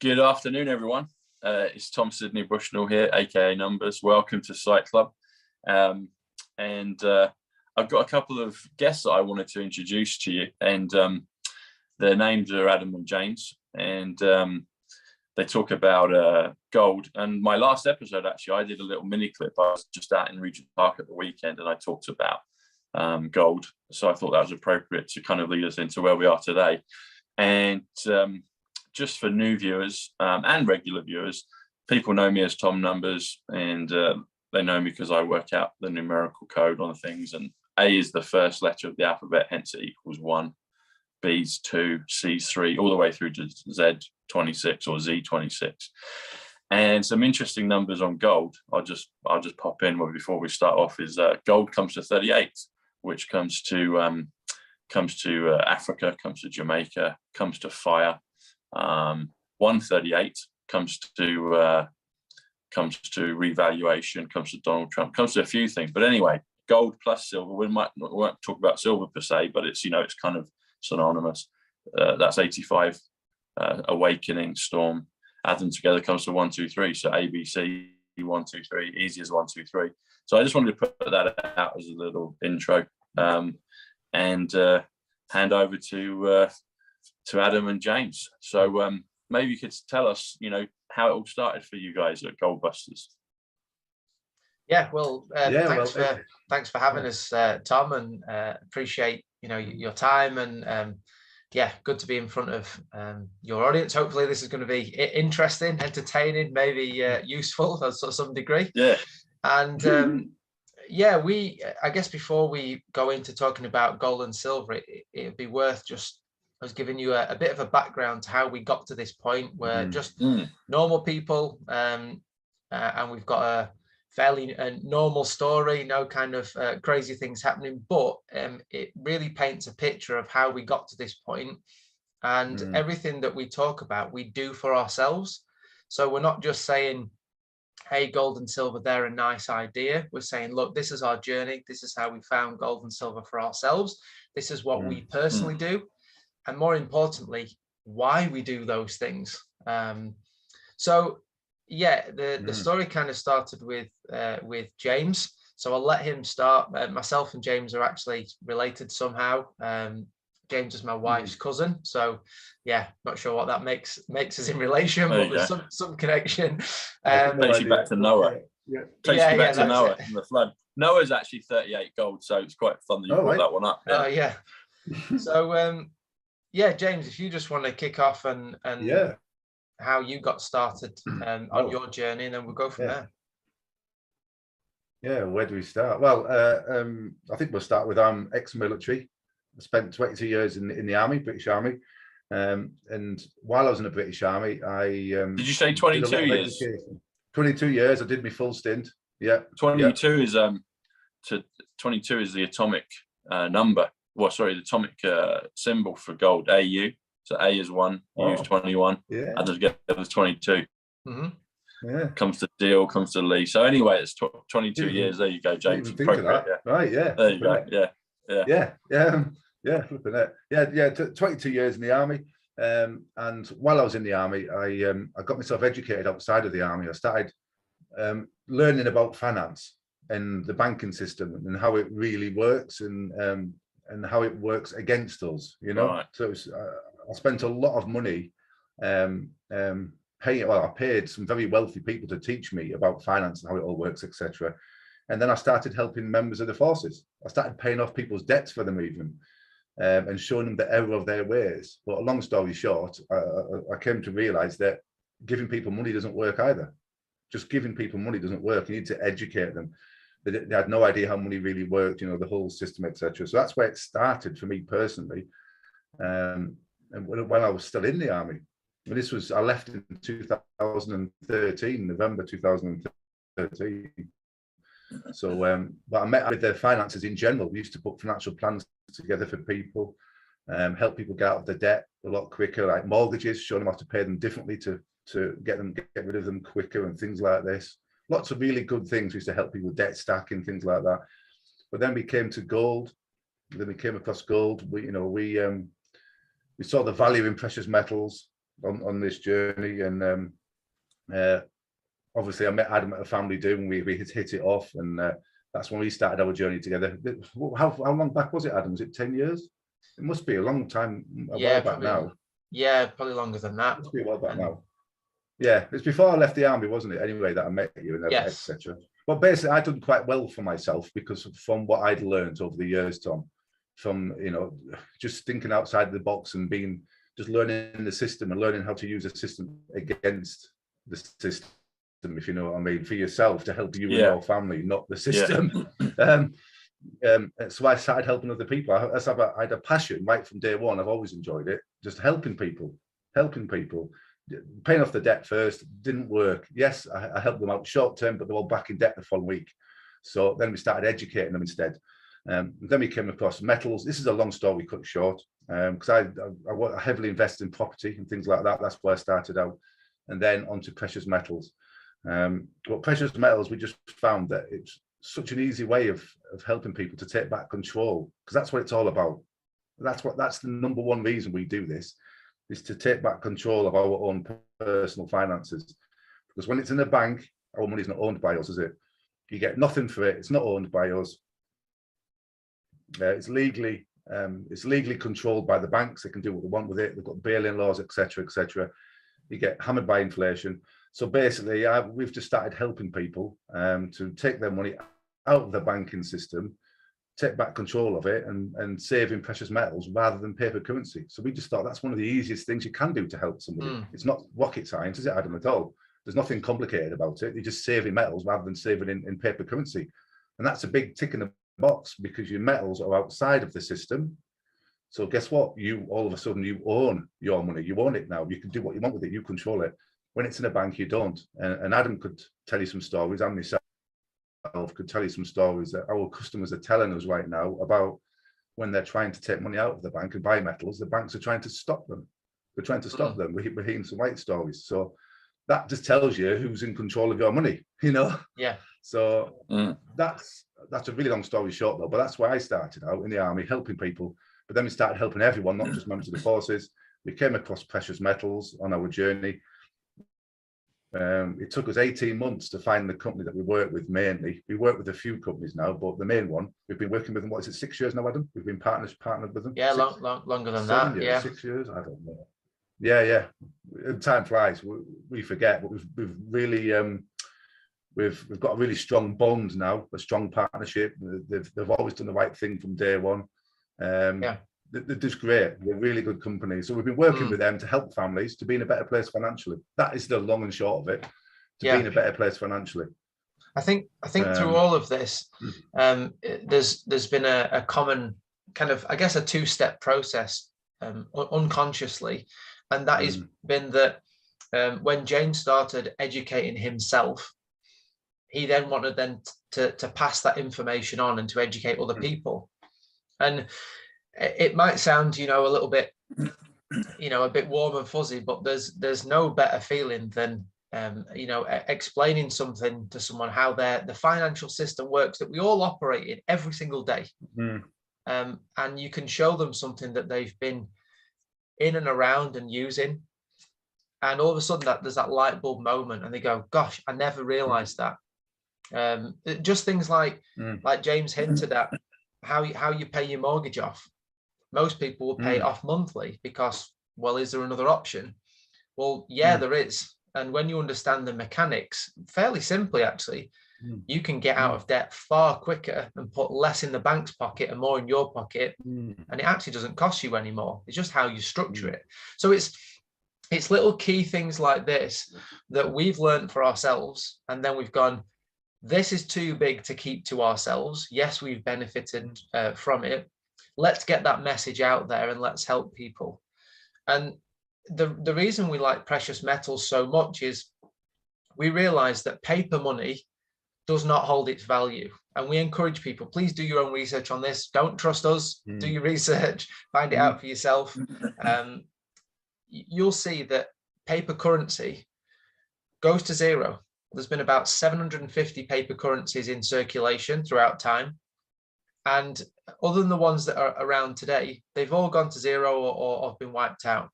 Good afternoon, everyone. It's Tom Sidney Bushnell here, aka Numbers. Welcome to Psych Club. I've got a couple of guests that I wanted to introduce to you, and their names are Adam and James, and they talk about gold. And my last episode, actually, I did a little mini clip. I was just out in Regent Park at the weekend, and I talked about gold. So I thought that was appropriate to kind of lead us into where we are today. And just for new viewers and regular viewers, people know me as Tom Numbers, and they know me because I work out the numerical code on things. And A is the first letter of the alphabet, hence it equals 1. B's 2, C's 3, all the way through to Z26 or Z26. And some interesting numbers on gold. I'll just pop in before we start off. Is gold comes to 38, which comes to Africa, comes to Jamaica, comes to fire. 138 comes to revaluation, comes to Donald Trump, comes to a few things. But anyway, gold plus silver. We won't talk about silver per se, but it's it's kind of synonymous. That's 85. Awakening, storm. Add them together comes to 1, 2, 3. So ABC 1, 2, 3. Easy as 1, 2, 3. So I just wanted to put that out as a little intro, and hand over to Adam and James. So maybe you could tell us, how it all started for you guys at GOLDBUSTERS. Yeah, well, thanks for having us, Tom, and appreciate your time, and good to be in front of your audience. Hopefully this is going to be interesting, entertaining, maybe useful to some degree. Yeah. And I guess before we go into talking about gold and silver, it'd be worth just us giving you a bit of a background to how we got to this point where just normal people, and we've got a fairly normal story, no kind of crazy things happening, but it really paints a picture of how we got to this point. And everything that we talk about, we do for ourselves. So we're not just saying, hey, gold and silver, they're a nice idea. We're saying, look, this is our journey. This is how we found gold and silver for ourselves. This is what we personally do. And more importantly, why we do those things. The story kind of started with James. So I'll let him start. Myself and James are actually related somehow. James is my wife's cousin. So not sure what that makes us in relation, but there's some connection. Takes you back to Noah. Takes you back to Noah in the flood. Noah's actually 38 gold, so it's quite fun that you brought that one up. Oh yeah. So James, if you just want to kick off and how you got started on your journey, and then we'll go from there. Yeah, where do we start? Well, I think we'll start with ex-military. I spent 22 years in the army, British Army, and while I was in the British Army, I did you say 22 years? 22 years. I did my full stint. Yeah, 22 is 22 is the atomic number. Well, sorry, the atomic symbol for gold, AU. So A is 1, U is 21, and together is 22. Yeah. Comes to Deal, comes to Lee. So anyway, it's 22 years. There you go, James. Think of that. Yeah. Right, yeah. There you go. Flipping it. 22 years in the army. And while I was in the army, I got myself educated outside of the army. I started learning about finance and the banking system and how it really works, and how it works against us, Right. So I spent a lot of money I paid some very wealthy people to teach me about finance and how it all works, etc. And then I started helping members of the forces. I started paying off people's debts for them even, and showing them the error of their ways. But a long story short, I came to realize that giving people money doesn't work either. Just giving people money doesn't work. You need to educate them. They had no idea how money really worked, the whole system, etc. So that's where it started for me personally. And when I was still in the army, I left in 2013, November 2013. So, but I met with the finances in general. We used to put financial plans together for people, help people get out of the debt a lot quicker, like mortgages, show them how to pay them differently to get rid of them quicker and things like this. Lots of really good things. We used to help people with debt stacking, things like that. But then we came to gold. Then we came across gold. We saw the value in precious metals. on this journey. And obviously I met Adam at a family do, and we hit it off, and that's when we started our journey together. How long back was it, Adam? Was it 10 years? It must be a long time, a while back now. Yeah, probably longer than that. It must be a while back now. Yeah, it's before I left the army, wasn't it? Anyway, that I met you and yes. etc. But basically, I'd done quite well for myself because from what I'd learned over the years, Tom, from just thinking outside the box and just learning the system and learning how to use a system against the system, if you know what I mean, for yourself to help you and your family, not the system. So I started helping other people. I had a passion right from day one. I've always enjoyed it, just helping people, paying off the debt first. Didn't work. Yes, I helped them out short term, but they were all back in debt the following week. So then we started educating them instead. Then we came across metals. This is a long story cut short, because I heavily invested in property and things like that. That's where I started out, and then onto precious metals. But precious metals, we just found that it's such an easy way of helping people to take back control, because that's what it's all about. That's the number one reason we do this, is to take back control of our own personal finances. Because when it's in a bank, our money's not owned by us, is it? You get nothing for it. It's not owned by us. It's legally controlled by the banks. They can do what they want with it. They've got bail-in laws, etc., etc. You get hammered by inflation. So basically, we've just started helping people to take their money out of the banking system, take back control of it, and save in precious metals rather than paper currency. So we just thought that's one of the easiest things you can do to help somebody. It's not rocket science, is it, Adam, at all? There's nothing complicated about it. You just save in metals rather than saving in paper currency. And that's a big tick in the box, because your metals are outside of the system. So guess what? You all of a sudden, you own your money. You own it now. You can do what you want with it. You control it. When it's in a bank, you don't. And Adam could tell you some stories, and myself could tell you some stories that our customers are telling us right now about when they're trying to take money out of the bank and buy metals. The banks are trying to stop them. They're trying to stop them. We're hearing some white stories. So that just tells you who's in control of your money, Yeah. So that's a really long story short, though. But that's why I started out in the army, helping people. But then we started helping everyone, not just members of the forces. We came across precious metals on our journey. It took us 18 months to find the company that we work with mainly. We work with a few companies now, but the main one, we've been working with them, what is it, 6 years now, Adam? We've been partnered with them? Yeah, longer than that, years, yeah. 6 years, I don't know. Yeah. Time flies, we forget, but we've really, we've got a really strong bond now, a strong partnership. They've always done the right thing from day one. They're just great. They're really good companies. So we've been working with them to help families to be in a better place financially. That is the long and short of it. To be in a better place financially. I think through all of this, there's been a common kind of, I guess, a two-step process unconsciously, and that has been that when James started educating himself, he then wanted to pass that information on and to educate other people. And it might sound, a little bit, a bit warm and fuzzy, but there's no better feeling than, explaining something to someone, how the financial system works that we all operate in every single day. And you can show them something that they've been in and around and using. And all of a sudden there's that light bulb moment and they go, gosh, I never realized that. Just things like James hinted at, how you pay your mortgage off. Most people will pay it off monthly because, well, is there another option? Well, yeah, there is. And when you understand the mechanics, fairly simply, actually, you can get out of debt far quicker and put less in the bank's pocket and more in your pocket. And it actually doesn't cost you anymore. It's just how you structure it. So it's little key things like this that we've learned for ourselves. And then we've gone, this is too big to keep to ourselves. Yes, we've benefited from it. Let's get that message out there and let's help people. And the reason we like precious metals so much is we realize that paper money does not hold its value. And we encourage people, please do your own research on this. Don't trust us. Do your research, find it out for yourself. You'll see that paper currency goes to zero. There's been about 750 paper currencies in circulation throughout time. And other than the ones that are around today, they've all gone to zero or have been wiped out.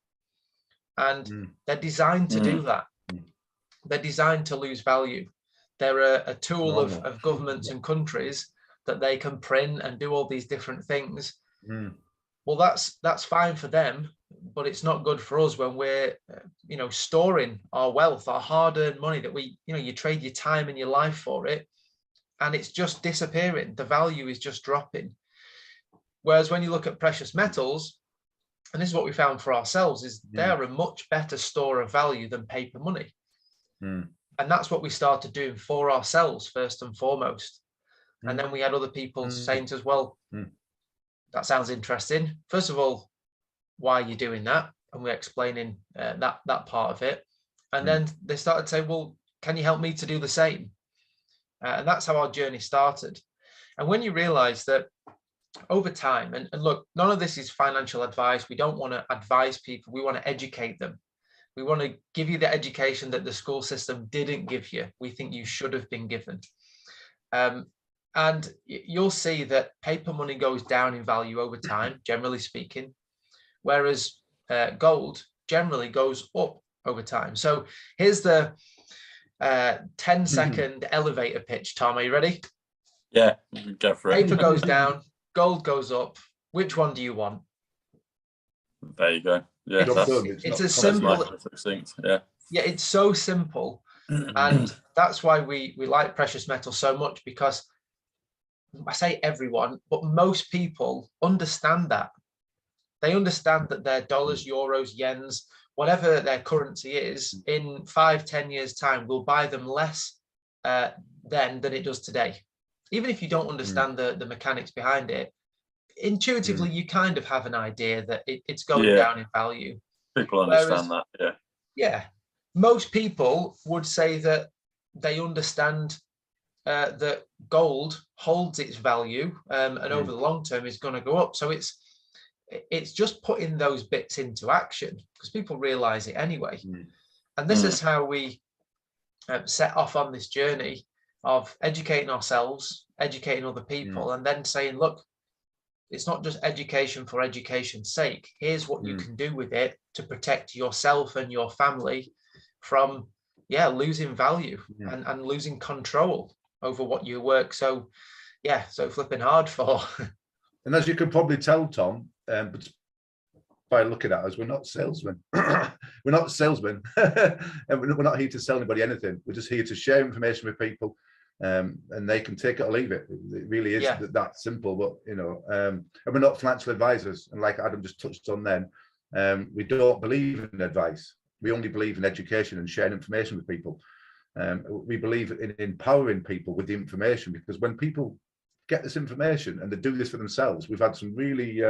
and they're designed to do that. They're designed to lose value. They're a tool of governments and countries that they can print and do all these different things. Well, that's fine for them, but it's not good for us when we're, storing our wealth, our hard-earned money that you trade your time and your life for it, and it's just disappearing. The value is just dropping. Whereas when you look at precious metals, and this is what we found for ourselves, is they're a much better store of value than paper money. And that's what we started doing for ourselves first and foremost. And then we had other people saying to us, well, that sounds interesting. First of all, why are you doing that? And we're explaining that part of it. And then they started saying, well, can you help me to do the same? And that's how our journey started. And when you realize that over time, and look, none of this is financial advice. We don't want to advise people. We want to educate them. We want to give you the education that the school system didn't give you. We think you should have been given. And you'll see that paper money goes down in value over time, generally speaking, whereas gold generally goes up over time. So here's the 10-second elevator pitch. Tom, are you ready? Yeah, go for it. Paper goes down, gold goes up. Which one do you want? There you go. Yeah, it's as simple. Yeah, it's so simple, and that's why we like precious metal so much, because I say everyone, but most people understand that. They understand that their dollars, euros, yens, whatever their currency is, in 5-10 years' time will buy them less then than it does today. Even if you don't understand the mechanics behind it, intuitively you kind of have an idea that it's going down in value. People understand that. Yeah, most people would say that they understand that gold holds its value and over the long term is going to go up. So it's just putting those bits into action, because people realize it anyway. And this is how we set off on this journey of educating ourselves, educating other people, and then saying, look, it's not just education for education's sake. Here's what you can do with it to protect yourself and your family from losing value and losing control over what you work so flipping hard for. And as you can probably tell, Tom, but by looking at us, we're not salesmen. We're not salesmen, and we're not here to sell anybody anything. We're just here to share information with people, and they can take it or leave it. It really is that simple. But and we're not financial advisors. And like Adam just touched on, then we don't believe in advice. We only believe in education and sharing information with people. We believe in empowering people with the information, because when people get this information and they do this for themselves, we've had some really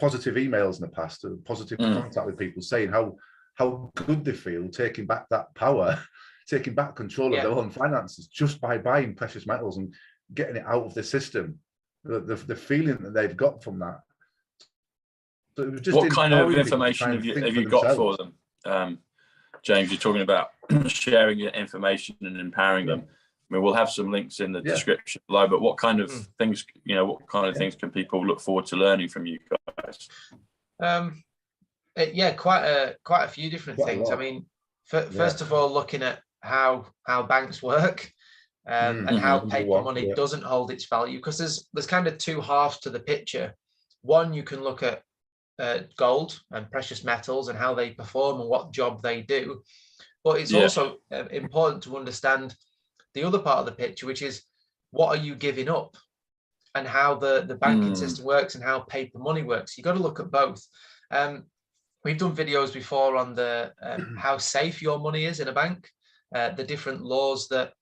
positive emails in the past, positive contact with people saying how good they feel taking back that power, taking back control of their own finances just by buying precious metals and getting it out of the system. The feeling that they've got from that. So just what kind of information have you got for them? James, you're talking about sharing your information and empowering them. I mean, we'll have some links in the description below, but what kind of things, things can people look forward to learning from you guys? Quite a few different things. I mean, first of all, looking at how banks work and how paper money doesn't hold its value, because there's kind of two halves to the picture. One, you can look at gold and precious metals and how they perform and what job they do, but it's also important to understand the other part of the picture, which is what are you giving up and how the banking system works and how paper money works. You've got to look at both. We've done videos before on the how safe your money is in a bank, the different laws that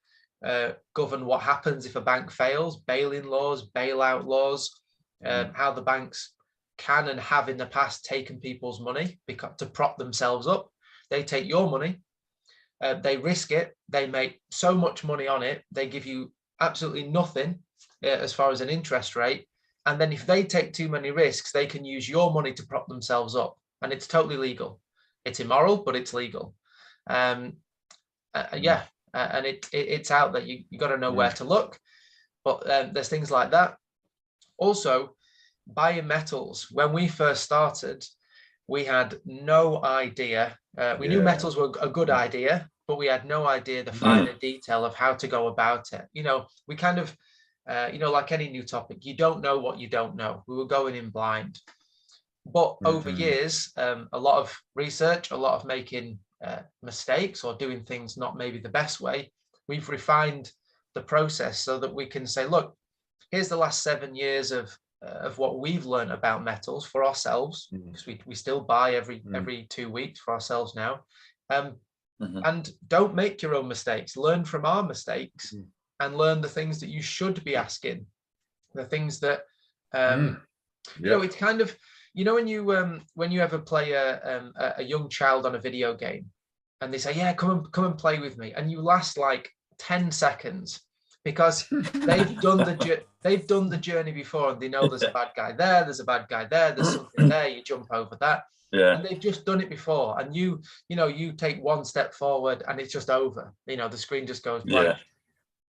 govern what happens if a bank fails, bail-in laws, bailout laws, how the banks can and have in the past taken people's money to prop themselves up. They take your money, they risk it, they make so much money on it, they give you absolutely nothing as far as an interest rate, and then if they take too many risks, they can use your money to prop themselves up, and it's totally legal. It's immoral, but it's legal. And it's out that you got to know where to look, but there's things like that. Also, buying metals. When we first started, we had no idea. We knew metals were a good idea, but we had no idea the finer detail of how to go about it. You know, we kind of, you know, like any new topic, you don't know what you don't know. We were going in blind. But over years, a lot of research, a lot of making mistakes or doing things not maybe the best way, we've refined the process so that we can say, look, here's the last 7 years of what we've learned about metals for ourselves, because we still buy every 2 weeks for ourselves now. And don't make your own mistakes. Learn from our mistakes and learn the things that you should be asking, the things that, you know, it's kind of, you know, when you ever play a young child on a video game and they say, yeah, come and play with me, and you last like 10 seconds because they've done the journey before, and they know there's a bad guy there, there's a bad guy there's something there, you jump over that. And they've just done it before, and you know, you take one step forward and it's just over. You know, the screen just goes blank.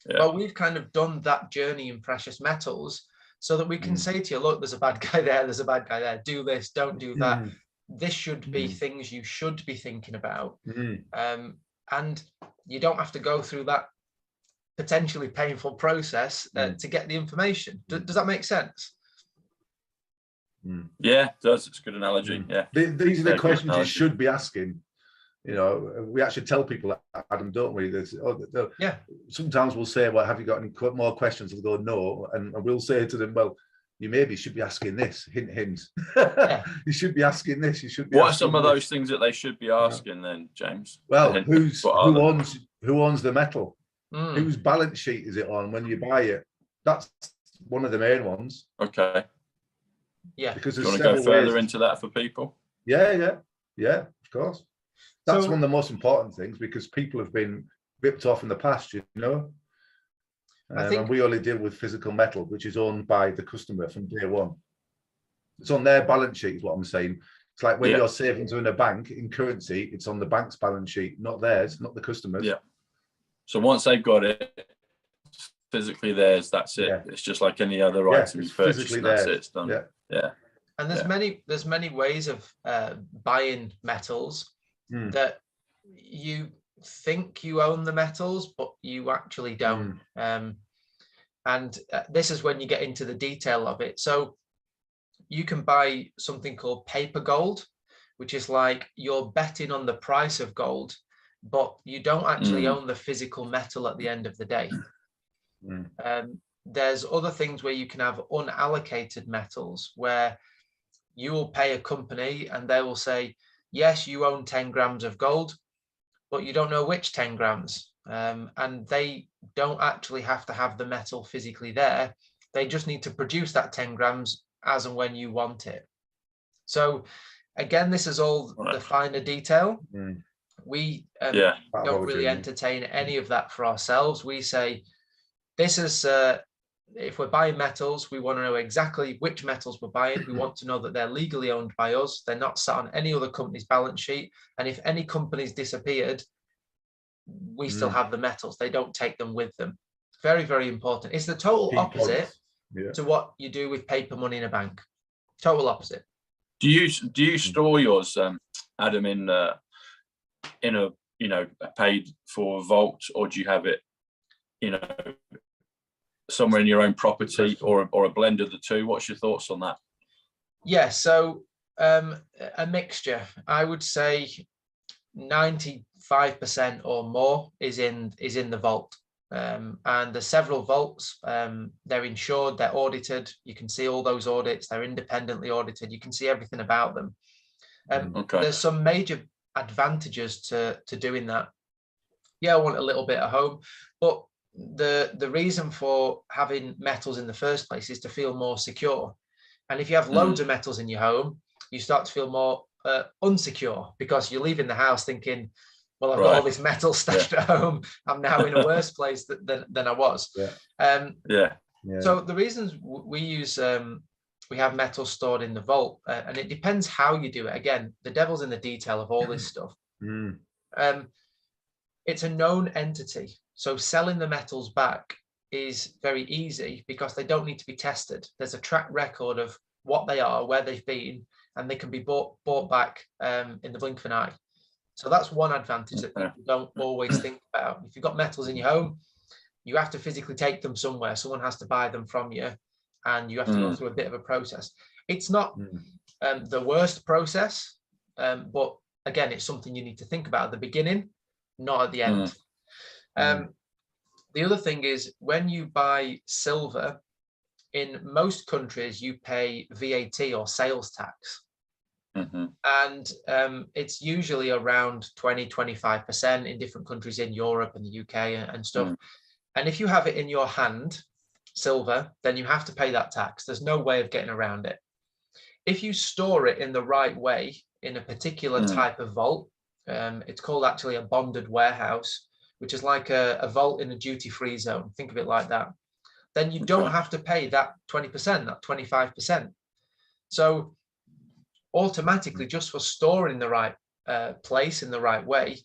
Well, we've kind of done that journey in precious metals so that we can say to you, look, there's a bad guy there, there's a bad guy there, do this, don't do that. This should be things you should be thinking about. And you don't have to go through that potentially painful process to get the information. Does that make sense? Yeah, it does. It's a good analogy. Yeah. These are the questions you should be asking. You know, we actually tell people that, Adam, don't we? Sometimes we'll say, well, have you got any more questions? They'll go, no. And we'll say to them, well, you maybe should be asking this, hint, hint. You should be asking this. You should be What are some of those things that they should be asking then, James? Well, who owns the metal? Whose balance sheet is it on when you buy it? That's one of the main ones. Okay. Yeah. Because do you want to go further into that for people? Yeah, of course. That's one of the most important things, because people have been ripped off in the past, you know. And we only deal with physical metal, which is owned by the customer from day one. It's on their balance sheet, is what I'm saying. It's like when your savings are in a bank in currency, it's on the bank's balance sheet, not theirs, not the customer's. Yeah. So once they've got it, physically theirs, that's it. It's just like any other item you purchase, and that's it. It's done. Yeah. And there's many ways of buying metals that you think you own the metals, but you actually don't. And this is when you get into the detail of it. So you can buy something called paper gold, which is like you're betting on the price of gold, but you don't actually own the physical metal at the end of the day. There's other things where you can have unallocated metals, where you will pay a company and they will say, yes, you own 10 grams of gold, but you don't know which 10 grams. And they don't actually have to have the metal physically there. They just need to produce that 10 grams as and when you want it. So again, this is all the finer detail. We don't really entertain any of that for ourselves. We say, this is, if we're buying metals, we want to know exactly which metals we're buying. We want to know that they're legally owned by us. They're not sat on any other company's balance sheet. And if any company's disappeared, we still have the metals. They don't take them with them. Very, very important. It's the total opposite to what you do with paper money in a bank. Total opposite. Do you store yours, Adam, in a paid for vault, or do you have it, somewhere in your own property, or a blend of the two? What's your thoughts on that? Yeah, so a mixture. I would say 95% or more is in the vault. And there's several vaults. They're insured, they're audited. You can see all those audits. They're independently audited. You can see everything about them. There's some major advantages to doing that. Yeah, I want a little bit at home, but the reason for having metals in the first place is to feel more secure. And if you have loads of metals in your home, you start to feel more unsecure, because you're leaving the house thinking, well, I've got all this metal stashed at home. I'm now in a worse place than I was. So the reasons we use, we have metal stored in the vault, and it depends how you do it. Again, the devil's in the detail of all this stuff. It's a known entity. So selling the metals back is very easy because they don't need to be tested. There's a track record of what they are, where they've been, and they can be bought back in the blink of an eye. So that's one advantage that people don't always think about. If you've got metals in your home, you have to physically take them somewhere. Someone has to buy them from you, and you have to go through a bit of a process. It's not the worst process, but again, it's something you need to think about at the beginning, not at the end. The other thing is, when you buy silver, in most countries, you pay VAT or sales tax. And it's usually around 20-25% in different countries in Europe and the UK and stuff. And if you have it in your hand, silver, then you have to pay that tax. There's no way of getting around it. If you store it in the right way, in a particular type of vault, it's called actually a bonded warehouse, which is like a vault in a duty-free zone. Think of it like that. Then you don't have to pay that 20%, that 25%. So automatically, just for storing the right place in the right way,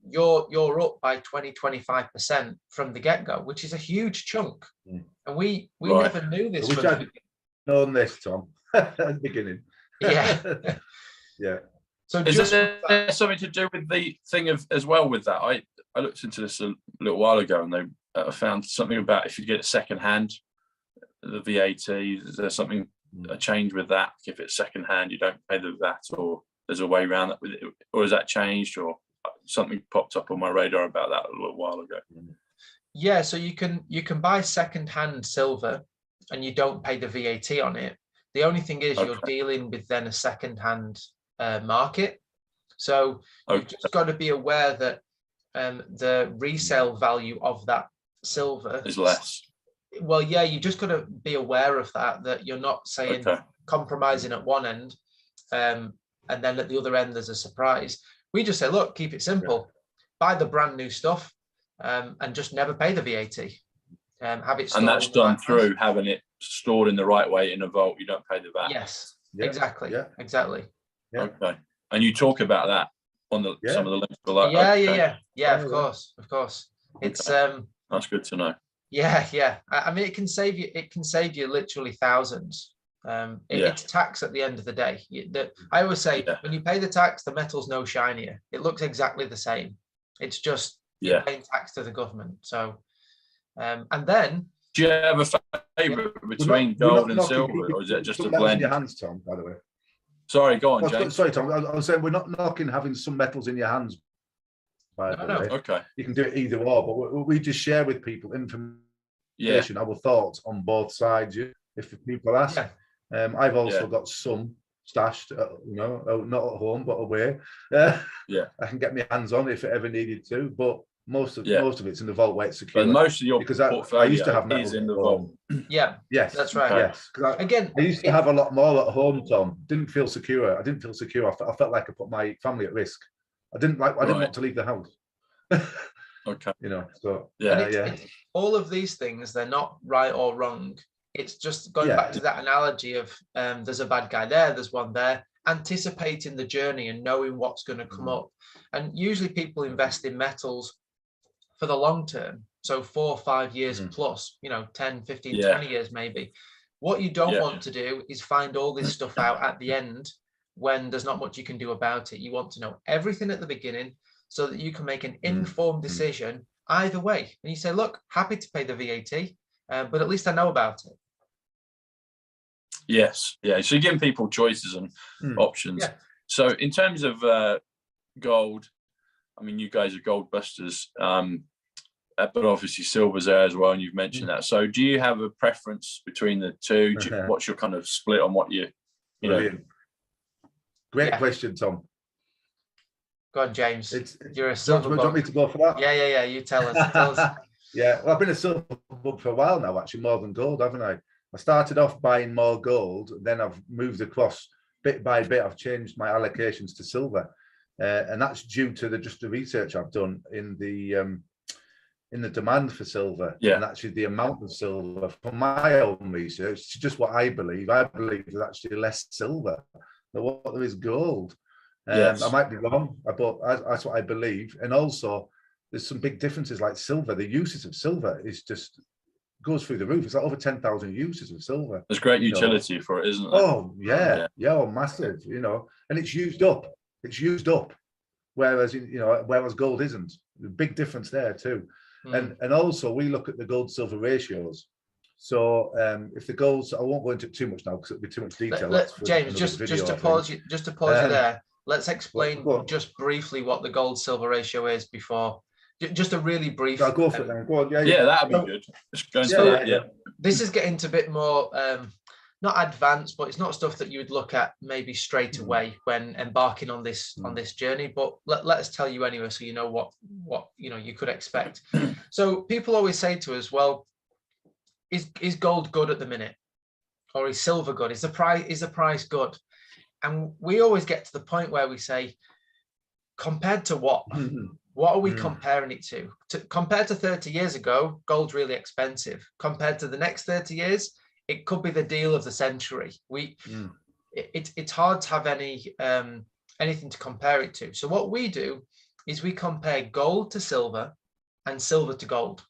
you're up by 20-25% from the get-go, which is a huge chunk. And we never knew this. I wish I'd known this, Tom, at the beginning. Yeah. Yeah. So is there something to do with the thing of as well with that? I looked into this a little while ago, and they found something about if you get it second hand, the VAT. Is there something a change with that? If it's second hand, you don't pay the VAT, or there's a way around that with it, or has that changed, or something popped up on my radar about that a little while ago? Yeah, so you can buy second hand silver, and you don't pay the VAT on it. The only thing is you're dealing with then a second hand market. So you've just got to be aware that the resale value of that silver is less. Well, yeah, you just got to be aware of that you're not saying compromising at one end, and then at the other end there's a surprise. We just say, look, keep it simple, buy the brand new stuff, and just never pay the VAT. Have it stored, and that's done through having it stored in the right way in a vault. You don't pay the VAT. Yes, exactly. Exactly. Okay, and you talk about that on the some of the links below. Yeah. Of course. It's that's good to know. Yeah. I mean, it can save you literally thousands. It's tax at the end of the day. I always say when you pay the tax, the metal's no shinier. It looks exactly the same. It's just you're paying tax to the government. So, and then do you have a favorite between gold and silver, or is it just a blend? In your hands, Tom, by the way. Sorry, go on, James. Sorry, Tom. I was saying we're not knocking having some metals in your hands. By the way. Okay. You can do it either or, but we just share with people information, our thoughts on both sides. If people ask, I've also got some stashed, not at home but away. I can get my hands on if it ever needed to, but most of it's in the vault where it's secure. But most of your because portfolio I used to have metals in the vault. Yes, that's right. Yes, again, I used to have a lot more at home, Tom. Didn't feel secure. I didn't feel secure. I felt like I put my family at risk. I didn't want to leave the house. Okay. So all of these things, they're not right or wrong. It's just going back to that analogy of there's a bad guy there, there's one there, anticipating the journey and knowing what's going to come up. And usually people invest in metals for the long term. So 4 or 5 years plus, 10, 15, 20 years maybe. What you don't want to do is find all this stuff out at the end when there's not much you can do about it. You want to know everything at the beginning so that you can make an informed decision either way. And you say, look, happy to pay the VAT, but at least I know about it. Yes. Yeah. So you're giving people choices and options. Yeah. So in terms of gold, I mean, you guys are gold busters, but obviously silver's there as well, and you've mentioned that. So do you have a preference between the two? What's your kind of split on what you know? Great question, Tom. Go on, James. You're a silver bug. Do you want me to go for that? Yeah. You tell us. Yeah, well, I've been a silver bug for a while now, actually, more than gold, haven't I? I started off buying more gold, then I've moved across bit by bit. I've changed my allocations to silver, and that's due to the research I've done in the demand for silver, and actually the amount of silver. From my own research, it's just what I believe. I believe there's actually less silver than what there is gold. I might be wrong, but that's what I believe. And also, there's some big differences, like silver. The uses of silver is just goes through the roof. It's like over 10,000 uses of silver. There's great utility for it, isn't there? Oh yeah, massive. You know, and it's used up. It's used up. Whereas whereas gold isn't. Big difference there too. And also we look at the gold silver ratios. So if the gold, I won't go into it too much now because it'll be too much detail. James, just to pause you there. Let's explain just briefly what the gold silver ratio is before. Just a really brief. I'll go for it then. Go on. Yeah, that'd be good. Just go into it. This is getting to a bit more not advanced, but it's not stuff that you would look at maybe straight away when embarking on this journey. But let's tell you anyway, so you know what you could expect. So people always say to us, well, is gold good at the minute, or is silver good? Is the price good? And we always get to the point where we say, compared to what? What are we comparing it to? Compared to 30 years ago, gold's really expensive. Compared to the next 30 years, it could be the deal of the century. It's hard to have anything to compare it to. So what we do is we compare gold to silver and silver to gold.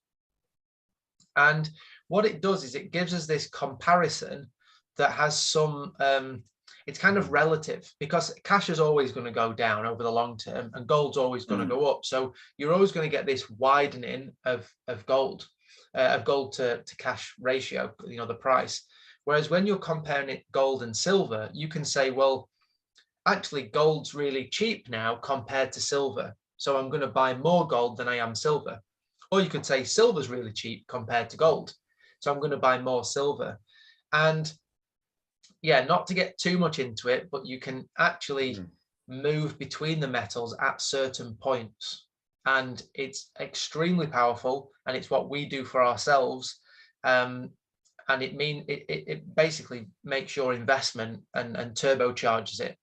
And what it does is it gives us this comparison that has some, it's kind of relative, because cash is always going to go down over the long term and gold's always going to go up. So you're always going to get this widening of gold to cash ratio, the price. Whereas when you're comparing it gold and silver, you can say, well, actually gold's really cheap now compared to silver. So I'm going to buy more gold than I am silver. Or you could say silver's really cheap compared to gold. So I'm going to buy more silver. And yeah, not to get too much into it, but you can actually move between the metals at certain points. And it's extremely powerful. And it's what we do for ourselves. And it basically makes your investment and turbocharges it.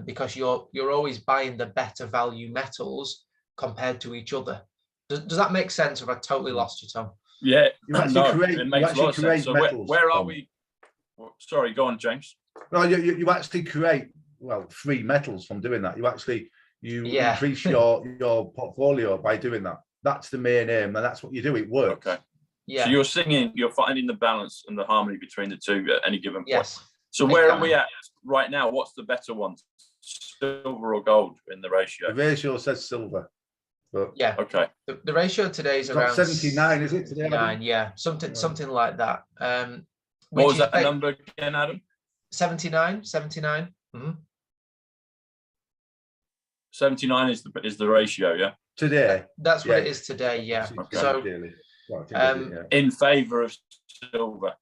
Because you're always buying the better value metals compared to each other. Does that make sense? Or have I totally lost you, Tom? Yeah, it makes a lot of sense. So where are we? Sorry, go on, James. No, you actually create free metals from doing that. You increase your portfolio by doing that. That's the main aim, and that's what you do. It works. Okay. Yeah. So you're finding the balance and the harmony between the two at any given point. Yes. So where are we at right now? What's the better one, silver or gold in the ratio? The ratio says silver. But yeah. Okay. The ratio today is around 79, is it today? 9, yeah, something like that. What was that number again, Adam? 79. 79 is the ratio, yeah. Today. That's what it is today, yeah. Okay. So in favour of silver.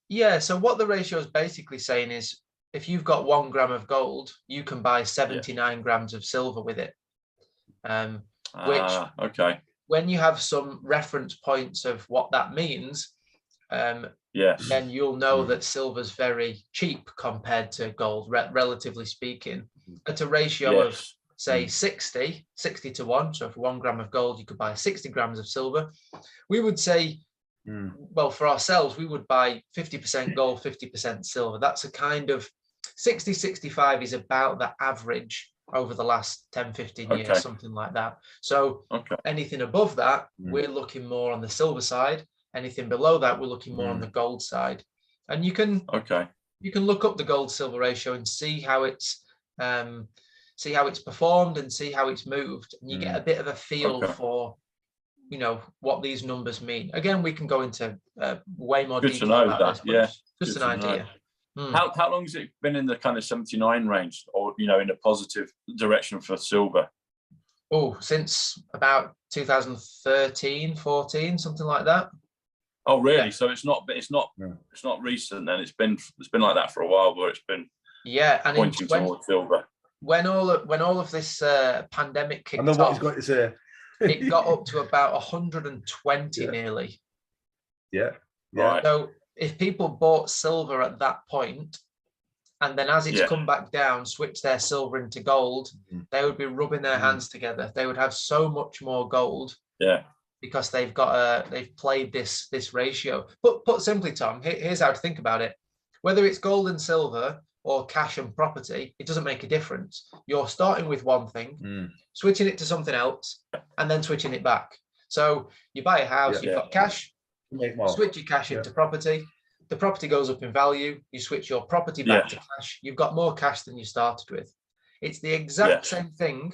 Yeah. So what the ratio is basically saying is, if you've got 1 gram of gold, you can buy 79 grams of silver with it. Okay. When you have some reference points of what that means, then you'll know that silver's very cheap compared to gold, relatively speaking. At a ratio of, say, 60 to 1, so for 1 gram of gold, you could buy 60 grams of silver. We would say, well, for ourselves, we would buy 50% gold, 50% silver. That's a kind of 60-65 is about the average over the last 10-15 years, something like that. So anything above that, we're looking more on the silver side. Anything below that, we're looking more on the gold side. And you can look up the gold silver ratio and see how it's performed and see how it's moved, and you get a bit of a feel for what these numbers mean. Again, we can go into way more detail. Good to know that. Yeah, just an idea. How long has it been in the kind of 79 range, or in a positive direction for silver? Oh, since about 2013, 14, something like that. Oh, really? Yeah. So it's not recent then. It's been like that for a while, where it's been and pointing towards silver. When all of this pandemic kicked off, I know what he's got to say. It got up to about 120 nearly. Yeah. Right. So if people bought silver at that point, and then as it's come back down, switch their silver into gold, they would be rubbing their hands together. They would have so much more gold. Yeah. Because they've played this ratio. But put simply, Tom, here's how to think about it. Whether it's gold and silver or cash and property, it doesn't make a difference. You're starting with one thing, switching it to something else, and then switching it back. So you buy a house, you've got cash, Make more. Switch your cash into property. The property goes up in value. You switch your property back to cash. You've got more cash than you started with. It's the exact same thing,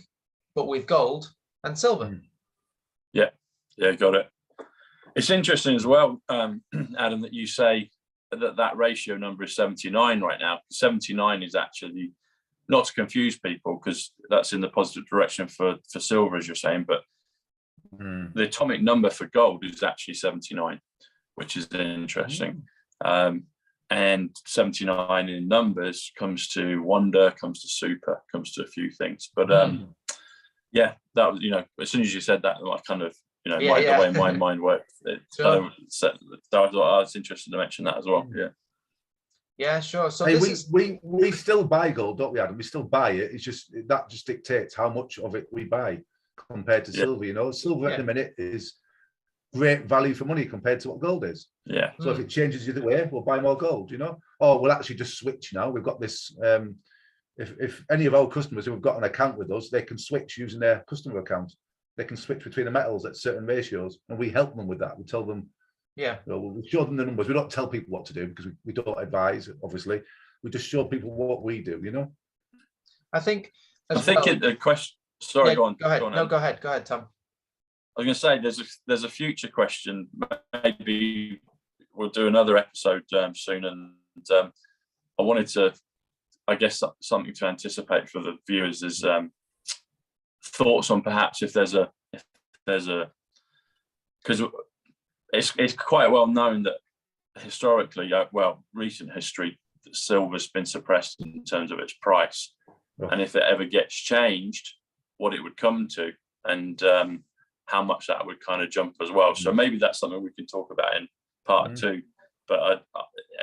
but with gold and silver. Yeah, got it. It's interesting as well, Adam, that you say that ratio number is 79 right now. 79 is actually, not to confuse people, because that's in the positive direction for silver, as you're saying, but the atomic number for gold is actually 79, which is interesting. And 79 in numbers comes to wonder, comes to super, comes to a few things. But yeah, that was, as soon as you said that, I kind of, the way my mind worked, it kind of set, so I thought, it's interesting to mention that as well. Yeah, sure. So hey, we still buy gold, don't we, Adam? We still buy it. It's just that just dictates how much of it we buy compared to silver. Silver at the minute is great value for money compared to what gold is. So if it changes either way, we'll buy more gold, or we'll actually just switch now. We've got this, if any of our customers who have got an account with us, they can switch using their customer account. They can switch between the metals at certain ratios, and we help them with that. We tell them, we'll show them the numbers. We don't tell people what to do, because we don't advise, obviously. We just show people what we do, I think the question, sorry, go on. Go ahead. Go on, no, go ahead, Tom. I was going to say there's a future question. Maybe we'll do another episode soon, and I wanted to, I guess, something to anticipate for the viewers is thoughts on perhaps if there's a because it's quite well known that historically, recent history, that silver's been suppressed in terms of its price, and if it ever gets changed, what it would come to, and how much that would kind of jump as well. So maybe that's something we can talk about in part 2. But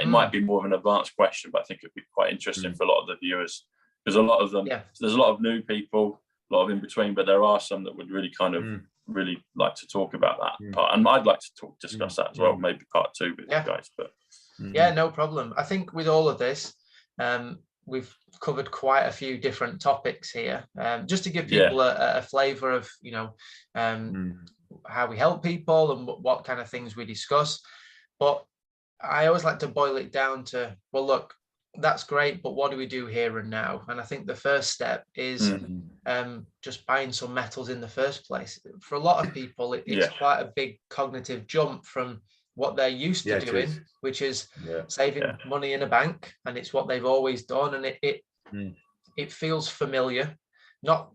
it might be more of an advanced question, but I think it'd be quite interesting for a lot of the viewers, because a lot of them, there's a lot of new people, a lot of in between, but there are some that would really kind of really like to talk about that part, and I'd like to discuss that as well, maybe part 2 with you guys. But no problem. I think with all of this, we've covered quite a few different topics here, just to give people a flavor of how we help people and what kind of things we discuss. But I always like to boil it down to, well, look, that's great, but what do we do here and now? And I think the first step is just buying some metals in the first place. For a lot of people, it's quite a big cognitive jump from what they're used to doing, which is saving money in a bank, and it's what they've always done, and it feels familiar. Not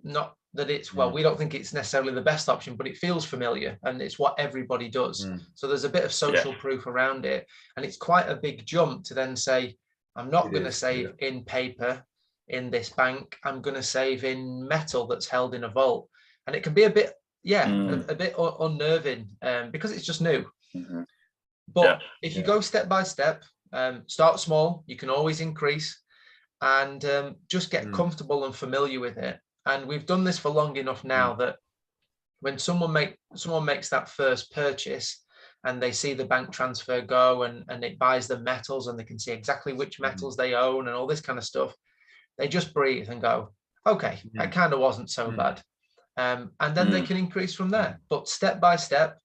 that it's, well, we don't think it's necessarily the best option, but it feels familiar, and it's what everybody does. So there's a bit of social proof around it, and it's quite a big jump to then say, I'm not going to save in paper in this bank. I'm going to save in metal that's held in a vault, and it can be a bit a bit unnerving because it's just new. But if you go step by step, start small, you can always increase, and just get comfortable and familiar with it. And we've done this for long enough now that when someone makes that first purchase and they see the bank transfer go and it buys the metals, and they can see exactly which metals they own and all this kind of stuff, they just breathe and go, okay, that kind of wasn't so bad. And then they can increase from there. But step by step,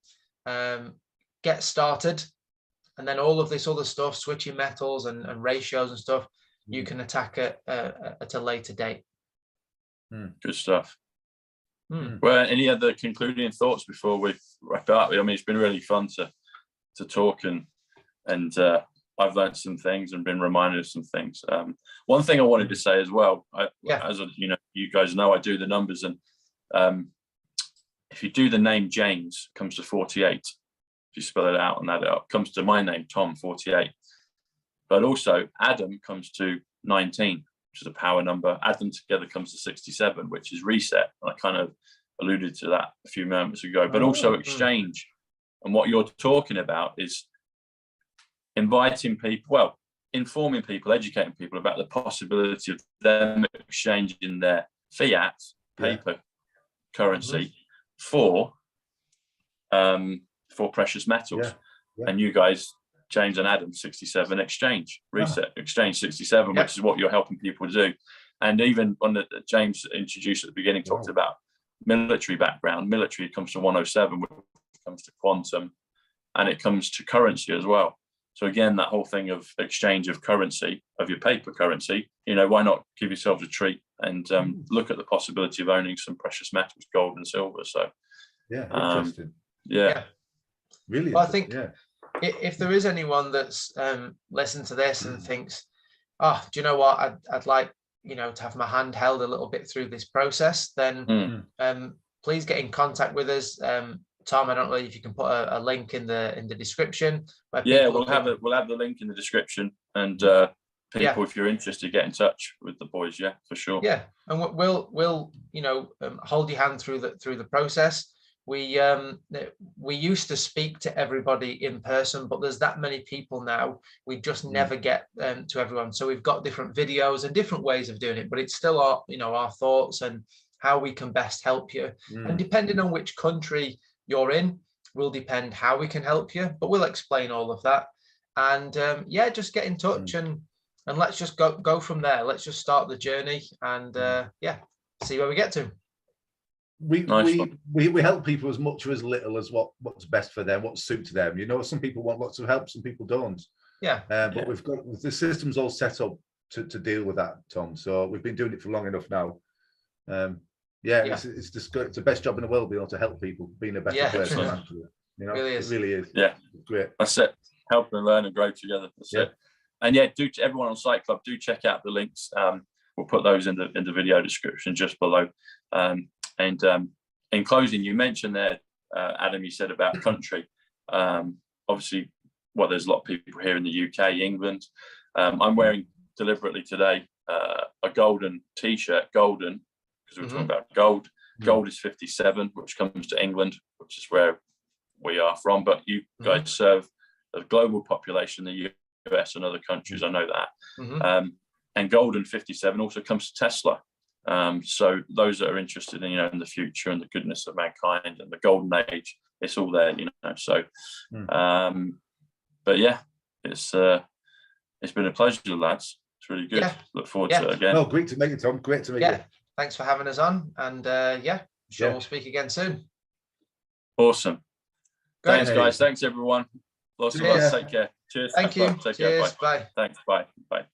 get started, and then all of this other stuff, switching metals and ratios and stuff, you can attack at a later date. Good stuff. Well, any other concluding thoughts before we wrap it up? I mean, it's been really fun to talk, and I've learned some things and been reminded of some things. One thing I wanted to say as well, as you guys know, I do the numbers, and if you do the name James, it comes to 48. If you spell it out and add it up, comes to my name, Tom, 48. But also Adam comes to 19, which is a power number. Add them together comes to 67, which is reset. And I kind of alluded to that a few moments ago. But also exchange. And what you're talking about is inviting people, well, informing people, educating people about the possibility of them exchanging their fiat paper currency for precious metals. And you guys, James and Adam, 67, exchange, reset, exchange 67, which is what you're helping people do. And even on the James introduced at the beginning, talked about military background. Military comes to 107, which comes to quantum. and it comes to currency as well. So again, that whole thing of exchange of currency, of your paper currency, you know, why not give yourselves a treat and look at the possibility of owning some precious metals, gold and silver. So yeah, interesting. Yeah. Really. Well, I think yeah. if there is anyone that's listened to this and thinks, oh, do you know what, I'd like, you know, to have my hand held a little bit through this process, then please get in contact with us. Tom, I don't know if you can put a link in the description. Yeah, we'll have the link in the description, and people, if you're interested, get in touch with the boys. Yeah, for sure. Yeah, and we'll you know, hold your hand through the process. We used to speak to everybody in person, but there's that many people now, we just never get to everyone. So we've got different videos and different ways of doing it, but it's still our, you know, our thoughts and how we can best help you. And depending on which country you're in will depend how we can help you, but we'll explain all of that. And yeah, just get in touch and let's just go from there. Let's just start the journey and yeah, see where we get to. We help people as much or as little as what's best for them, what suits them. You know, some people want lots of help, some people don't. Yeah. But we've got the system's all set up to deal with that, Tom. So we've been doing it for long enough now. It's just good. It's the best job in the world, being able to help people, being a better person. You know, it really is. Yeah, it's great. That's it. Help and learn and grow together. That's it. And yeah, everyone on Psych Club, do check out the links. We'll put those in the video description just below. And in closing, you mentioned there, Adam, you said about country. Obviously, there's a lot of people here in the UK, England. I'm wearing deliberately today a golden T-shirt, golden, because we're talking about gold. Gold is 57, which comes to England, which is where we are from. But you guys serve a global population, the US and other countries. I know that. And golden 57 also comes to Tesla. So those that are interested in, you know, in the future and the goodness of mankind and the golden age, it's all there, you know. So, but yeah, it's been a pleasure, lads. It's really good. Yeah. Look forward to it again. No, great to meet you, Tom. Great to meet you. Thanks for having us on, and we'll speak again soon. Awesome. Great. Thanks, guys. Thanks, everyone. Lots of love. Take care. Cheers. Thank you. Take Cheers. care. Bye. Bye. Thanks. Bye. Bye.